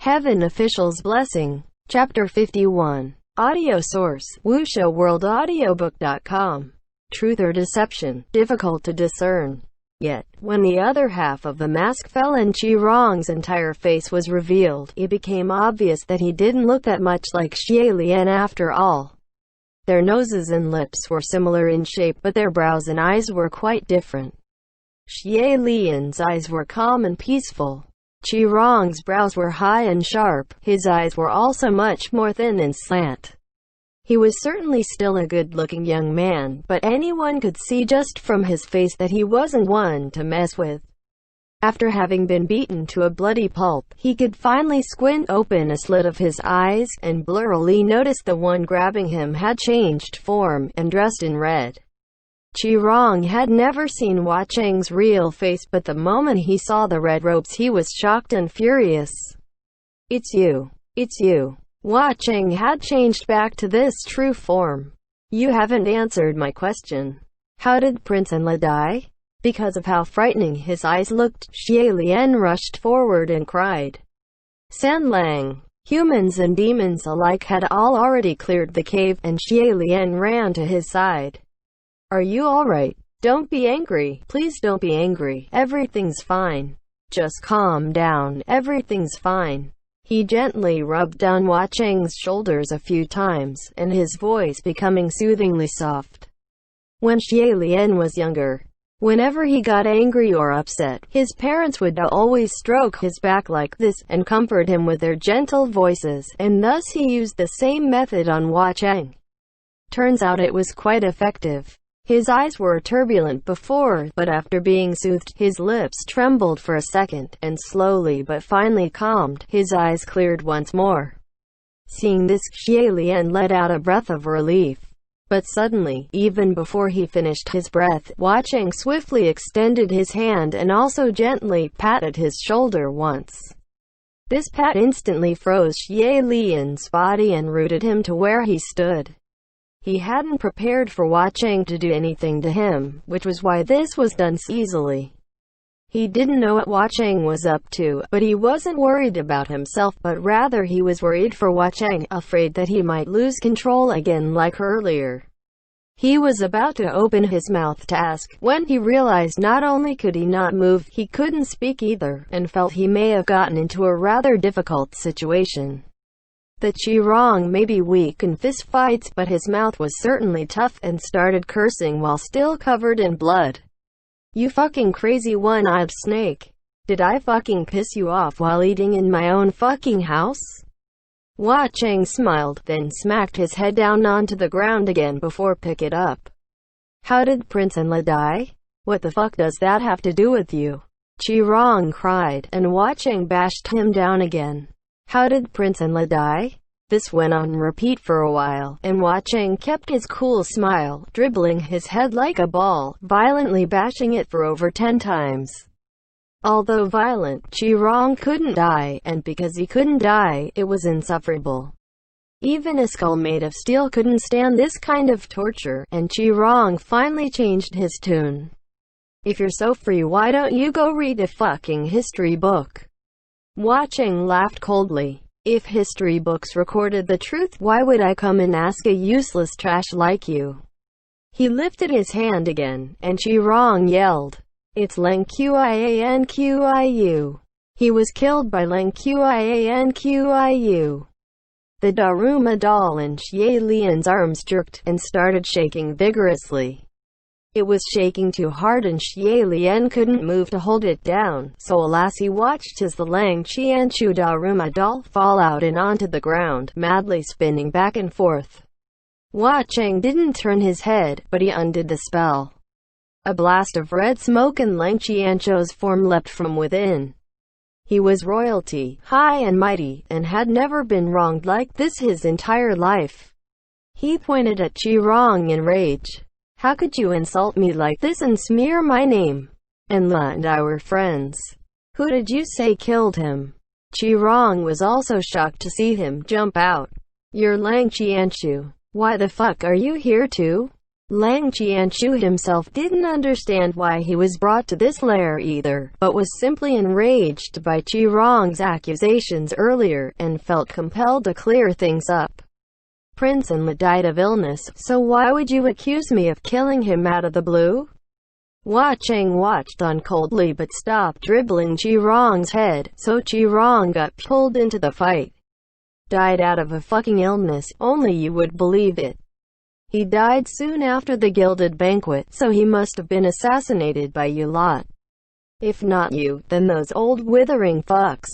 Heaven Official's Blessing. Chapter 51. Audio source: WuShoWorldAudiobook.com. Truth or deception? Difficult to discern. Yet, when the other half of the mask fell and Qi-Rong's entire face was revealed, it became obvious that he didn't look that much like Xie Lian after all. Their noses and lips were similar in shape, but their brows and eyes were quite different. Xie Lian's eyes were calm and peaceful. Qi-Rong's brows were high and sharp. His eyes were also much more thin and slant. He was certainly still a good-looking young man, but anyone could see just from his face that he wasn't one to mess with. After having been beaten to a bloody pulp, he could finally squint open a slit of his eyes, and blurrily noticed the one grabbing him had changed form, and dressed in red. Qi-Rong had never seen Hua Cheng's real face, but the moment he saw the red robes he was shocked and furious. "It's you. It's you." Hua Cheng had changed back to this true form. "You haven't answered my question. How did Prince Enlil die?" Because of how frightening his eyes looked, Xie Lian rushed forward and cried. San Lang. Humans and demons alike had all already cleared the cave, and Xie Lian ran to his side. "Are you alright? Don't be angry. Please don't be angry. Everything's fine. Just calm down. Everything's fine." He gently rubbed down Hua Cheng's shoulders a few times, and his voice becoming soothingly soft. When Xie Lian was younger, whenever he got angry or upset, his parents would always stroke his back like this, and comfort him with their gentle voices, and thus he used the same method on Hua Cheng. Turns out it was quite effective. His eyes were turbulent before, but after being soothed, his lips trembled for a second, and slowly but finally calmed, his eyes cleared once more. Seeing this, Xie Lian let out a breath of relief. But suddenly, even before he finished his breath, Hua Cheng swiftly extended his hand and also gently patted his shoulder once. This pat instantly froze Xie Lian's body and rooted him to where he stood. He hadn't prepared for Hua Cheng to do anything to him, which was why this was done so easily. He didn't know what Hua Cheng was up to, but he wasn't worried about himself, but rather he was worried for Hua Cheng, afraid that he might lose control again like earlier. He was about to open his mouth to ask, when he realized not only could he not move, he couldn't speak either, and felt he may have gotten into a rather difficult situation. The Qi-Rong may be weak in fistfights, but his mouth was certainly tough, and started cursing while still covered in blood. "You fucking crazy one-eyed snake. Did I fucking piss you off while eating in my own fucking house?" Hua Cheng smiled, then smacked his head down onto the ground again before pick it up. "How did Prince Enlil die? What the fuck does that have to do with you?" Qi-Rong cried, and Hua Cheng bashed him down again. "How did Prince Enlil die?" This went on repeat for a while, and Hua Cheng kept his cool smile, dribbling his head like a ball, violently bashing it for over 10 times. Although violent, Qi-Rong couldn't die, and because he couldn't die, it was insufferable. Even a skull made of steel couldn't stand this kind of torture, and Qi-Rong finally changed his tune. "If you're so free, why don't you go read a fucking history book?" Hua Cheng laughed coldly. "If history books recorded the truth, why would I come and ask a useless trash like you?" He lifted his hand again, and Qi-Rong yelled, "It's Leng Qianqiu." He was killed by Leng Qianqiu. The Daruma doll in Xie Lian's arms jerked, and started shaking vigorously. It was shaking too hard and Xie Lian couldn't move to hold it down, so alas he watched as the Leng Qianqiu Daruma doll fall out and onto the ground, madly spinning back and forth. Hua Cheng didn't turn his head, but he undid the spell. A blast of red smoke and Leng Qianqiu's form leapt from within. He was royalty, high and mighty, and had never been wronged like this his entire life. He pointed at Qi-Rong in rage. "How could you insult me like this and smear my name? Enlil and I were friends. Who did you say killed him?" Qi-Rong was also shocked to see him jump out. "You're Leng Qianqiu. Why the fuck are you here too?" Lang Qianchu himself didn't understand why he was brought to this lair either, but was simply enraged by Qi Rong's accusations earlier, and felt compelled to clear things up. Prince Enlil died of illness, so why would you accuse me of killing him out of the blue? Hua Cheng watched on coldly but stopped dribbling Qi Rong's head, so Qi Rong got pulled into the fight. Died out of a fucking illness, only you would believe it. He died soon after the Gilded Banquet, so he must have been assassinated by you lot. If not you, then those old withering fucks.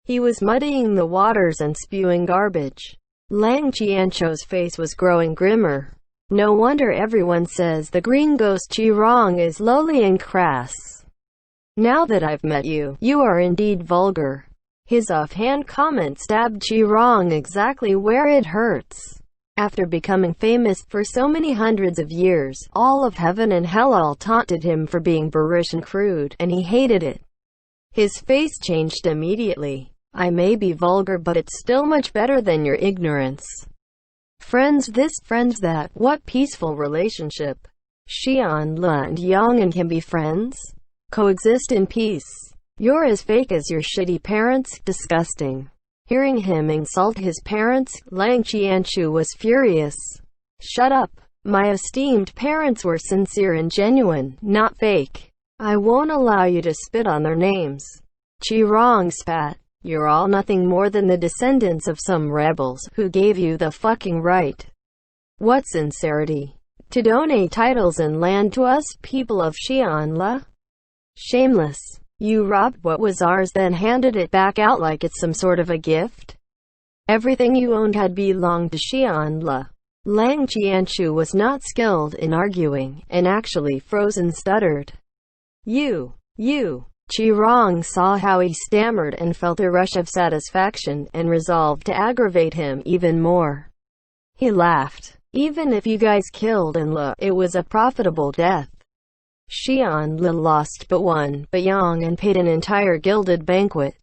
He was muddying the waters and spewing garbage. Lang Qianchu's face was growing grimmer. No wonder everyone says the green ghost Qi Rong is lowly and crass. Now that I've met you, you are indeed vulgar. His offhand comment stabbed Qi Rong exactly where it hurts. After becoming famous for so many hundreds of years, all of heaven and hell all taunted him for being boorish and crude, and he hated it. His face changed immediately. I may be vulgar, but it's still much better than your ignorance. Friends this, friends that, what peaceful relationship. Xianle and Yong'an can be friends? Coexist in peace. You're as fake as your shitty parents, disgusting. Hearing him insult his parents, Lang Qianchu was furious. Shut up. My esteemed parents were sincere and genuine, not fake. I won't allow you to spit on their names. Qi Rong spat. You're all nothing more than the descendants of some rebels, who gave you the fucking right. What sincerity? To donate titles and land to us, people of Xianle? Shameless. You robbed what was ours, then handed it back out like it's some sort of a gift? Everything you owned had belonged to Xianle. Lang Qianchu was not skilled in arguing, and actually froze and stuttered. You. Qi Rong saw how he stammered and felt a rush of satisfaction, and resolved to aggravate him even more. He laughed. Even if you guys killed Enlil, it was a profitable death. Xianle lost but won, but Yong'an paid an entire gilded banquet.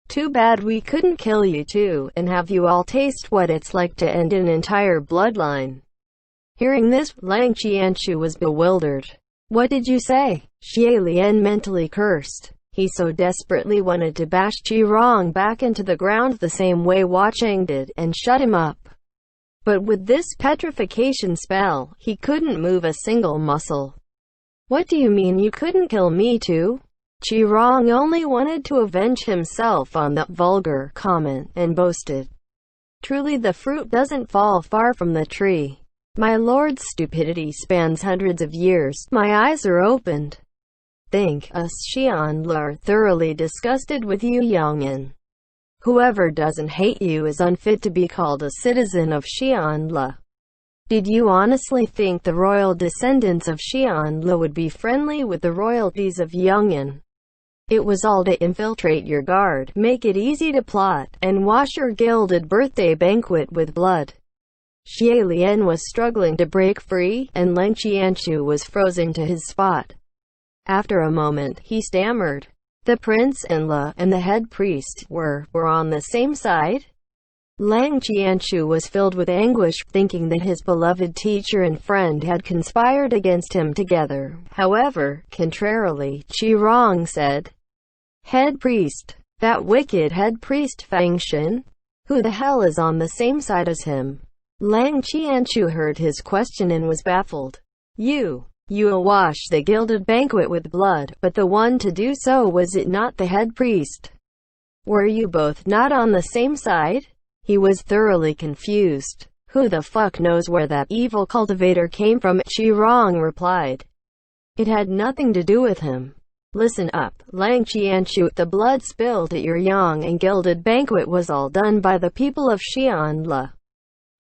Too bad we couldn't kill you too, and have you all taste what it's like to end an entire bloodline. Hearing this, Lang Qianchu was bewildered. What did you say? Xie Lian mentally cursed. He so desperately wanted to bash Qi Rong back into the ground the same way Hua Cheng did, and shut him up. But with this petrification spell, he couldn't move a single muscle. What do you mean you couldn't kill me too? Qi Rong only wanted to avenge himself on that vulgar comment, and boasted. Truly the fruit doesn't fall far from the tree. My lord's stupidity spans hundreds of years. My eyes are opened. Think, us Xianle are thoroughly disgusted with you Yong'an. Whoever doesn't hate you is unfit to be called a citizen of Xianle. Did you honestly think the royal descendants of Xianle would be friendly with the royalties of Yong'an? It was all to infiltrate your guard, make it easy to plot, and wash your gilded birthday banquet with blood. Xie Lian was struggling to break free, and Lang Qianchu was frozen to his spot. After a moment, he stammered. The Prince Enlil and the head priest were on the same side? Lang Qianchu was filled with anguish, thinking that his beloved teacher and friend had conspired against him together. However, contrarily, Qi Rong said, Head priest? That wicked head priest Fang Xin? Who the hell is on the same side as him? Lang Qianchu heard his question and was baffled. You awash the gilded banquet with blood, but the one to do so was it not the head priest? Were you both not on the same side? He was thoroughly confused. Who the fuck knows where that evil cultivator came from? Qi Rong replied. It had nothing to do with him. Listen up, Lang Qianchu, the blood spilled at your Yong'an gilded banquet was all done by the people of Xianle.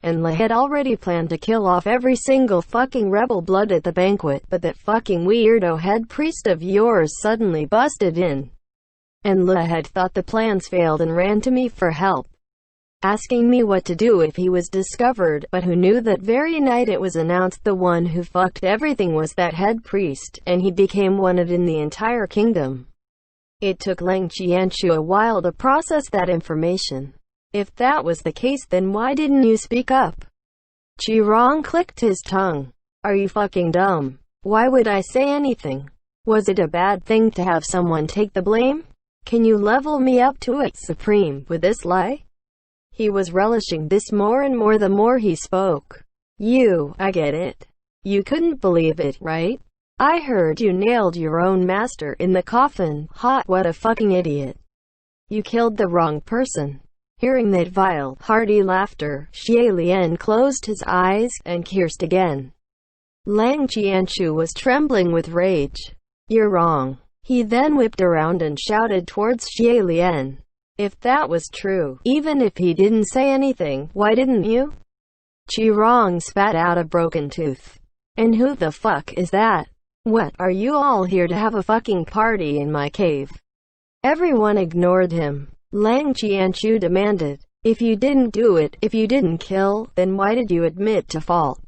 Enlil had already planned to kill off every single fucking rebel blood at the banquet, but that fucking weirdo head priest of yours suddenly busted in. Enlil had thought the plans failed and ran to me for help, asking me what to do if he was discovered, but who knew that very night it was announced the one who fucked everything was that head priest, and he became wanted in the entire kingdom. It took Lang Qianchu a while to process that information. If that was the case, then why didn't you speak up? Qi Rong clicked his tongue. Are you fucking dumb? Why would I say anything? Was it a bad thing to have someone take the blame? Can you level me up to it, Supreme, with this lie? He was relishing this more and more the more he spoke. I get it. You couldn't believe it, right? I heard you nailed your own master in the coffin. What a fucking idiot. You killed the wrong person. Hearing that vile, hearty laughter, Xie Lian closed his eyes and cursed again. Lang Qianchu was trembling with rage. You're wrong. He then whipped around and shouted towards Xie Lian. If that was true, even if he didn't say anything, why didn't you? Qi Rong spat out a broken tooth. And who the fuck is that? What, are you all here to have a fucking party in my cave? Everyone ignored him. Lang Qianchu demanded. If you didn't do it, if you didn't kill, then why did you admit to fault?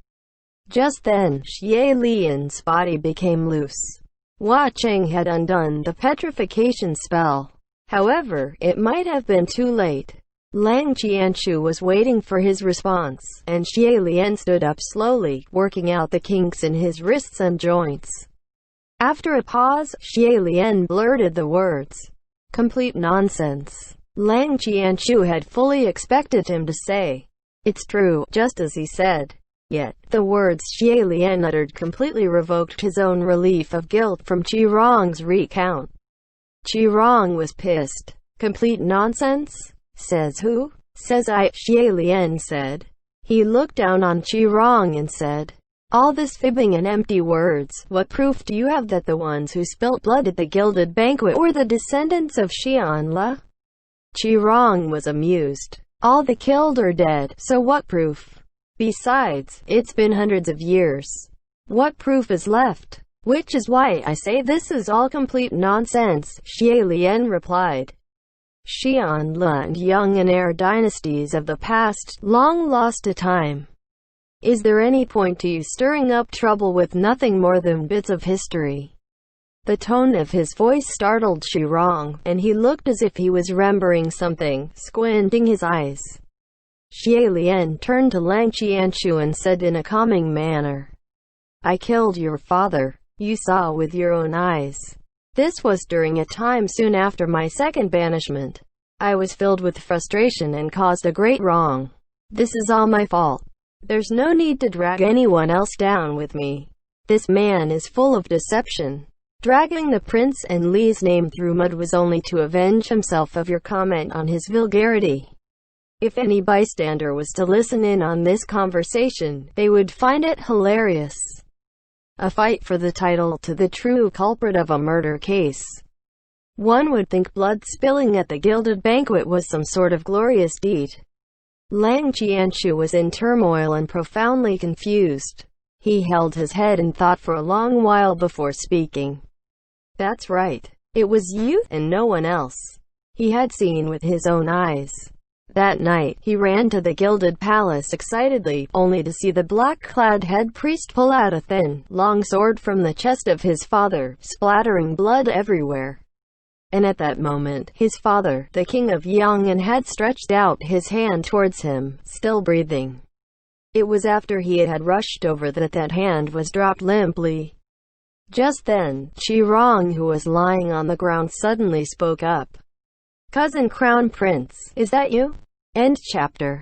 Just then, Xie Lian's body became loose. Hua Cheng had undone the petrification spell. However, it might have been too late. Lang Qianchu was waiting for his response, and Xie Lian stood up slowly, working out the kinks in his wrists and joints. After a pause, Xie Lian blurted the words. Complete nonsense. Lang Qianchu had fully expected him to say, it's true, just as he said. Yet, the words Xie Lian uttered completely revoked his own relief of guilt from Qi Rong's recount. Qi Rong was pissed. Complete nonsense? Says who? Says I, Xie Lian said. He looked down on Qi Rong and said, all this fibbing and empty words, what proof do you have that the ones who spilt blood at the gilded banquet were the descendants of Xianla? Qi Rong was amused. All the killed are dead, so what proof? Besides, it's been hundreds of years. What proof is left? Which is why I say this is all complete nonsense, Xie Lian replied. Xianla and Yang and Heir dynasties of the past, long lost to time. Is there any point to you stirring up trouble with nothing more than bits of history? The tone of his voice startled Qi Rong, and he looked as if he was remembering something, squinting his eyes. Xie Lian turned to Lang Qianchu and said in a calming manner, I killed your father. You saw with your own eyes. This was during a time soon after my second banishment. I was filled with frustration and caused a great wrong. This is all my fault. There's no need to drag anyone else down with me. This man is full of deception. Dragging the prince and Li's name through mud was only to avenge himself of your comment on his vulgarity. If any bystander was to listen in on this conversation, they would find it hilarious. A fight for the title to the true culprit of a murder case. One would think blood spilling at the gilded banquet was some sort of glorious deed. Lang Qianchu was in turmoil and profoundly confused. He held his head and thought for a long while before speaking. That's right. It was you, and no one else. He had seen with his own eyes. That night, he ran to the gilded palace excitedly, only to see the black-clad head priest pull out a thin, long sword from the chest of his father, splattering blood everywhere. And at that moment, his father, the king of Yang'an, had stretched out his hand towards him, still breathing. It was after he had rushed over that hand was dropped limply. Just then, Qi Rong, who was lying on the ground, suddenly spoke up. Cousin Crown Prince, is that you? End chapter.